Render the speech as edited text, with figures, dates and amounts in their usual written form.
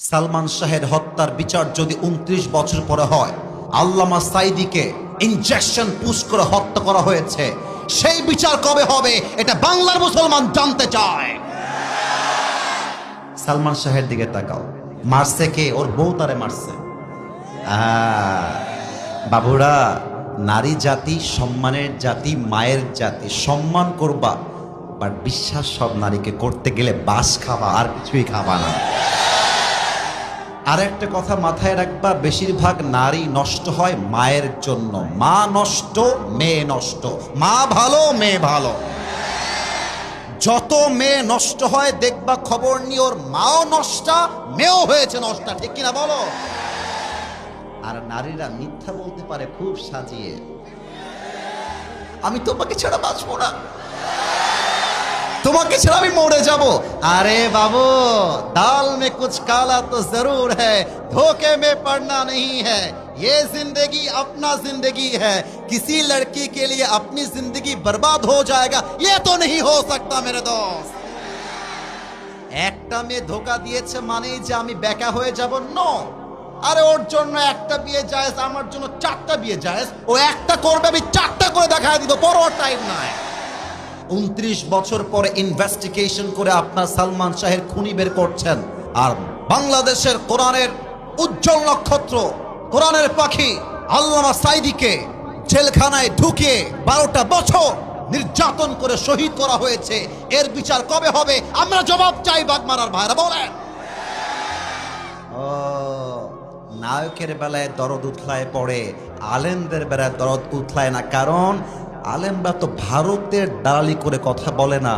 সালমান শাহের হত্যার বিচার যদি 29 বছর পরে হয়, আল্লামা সাঈদীকে ইনজেকশন পুশ করে হত্যা করা হয়েছে, সেই বিচার কবে হবে এটা বাংলার মুসলমান জানতে চায়। সালমান শাহের দিকে তাকাও, মারছে কে? ওর বউ তারে মারছে। বাবুরা, নারী জাতি সম্মানের জাতি, মায়ের জাতি, সম্মান করবা, বাট বিশ্বাস সব নারীকে করতে গেলে বাস খাবা, আর কিছুই খাবা না। আর একটা কথা মাথায় রাখবা, বেশিরভাগ নারী নষ্ট হয় মায়ের জন্য। মা নষ্ট, মেয়ে নষ্ট। মা ভালো, মেয়ে ভালো। যত মেয়ে নষ্ট হয় দেখবা খবর নিয়ে ওর মাও নষ্টা, মেয়েও হয়েছে নষ্টা, ঠিক কিনা বলো? আর নারীরা মিথ্যা বলতে পারে খুব সাজিয়ে, আমি তোমাকে ছাড়া বাঁচবো না, তোমাকে ছাড়া আমি মরে যাব। আরে বাবু, दाल में कुछ काला तो जरूर है, धोखे में पड़ना नहीं है, ये जिंदगी अपना जिंदगी है, किसी लड़की के लिए अपनी जिंदगी बर्बाद हो जाएगा ये तो नहीं हो सकता मेरे दोस्त। একটা মেয়ে ধোকা দিয়েছে মানেই যে আমি বেকা হয়ে যাব? নো। আরে ওর জন্য একটা বিয়ে জায়েজ, আমার জন্য 4টা বিয়ে জায়েজ। ও একটা করবে, আমি 4টা করে দেখায় দিব, বড় টাইম নাই। 29 বছর পরে ইনভেস্টিগেশন করে আপনার সালমান শাহের খুনি বের করছেন, আর বাংলাদেশের কোরআনের উজ্জ্বল নক্ষত্র, কোরআনের পাখি আল্লামা সাঈদীকে জেলখানায় ঢুকিয়ে 12টা বছর নির্যাতন করে শহীদ করা হয়েছে। এর বিচার কবে হবে? আমরা জবাব চাই। বাগমারার ভাইরা বলেন। ও, নায়কের বেলায় দরদ উথলায় পড়ে, আলেমদের বেলায় দরদ উথলায় না, কারণ আলেমরা তো ভারতের দালালি করে কথা বলে না।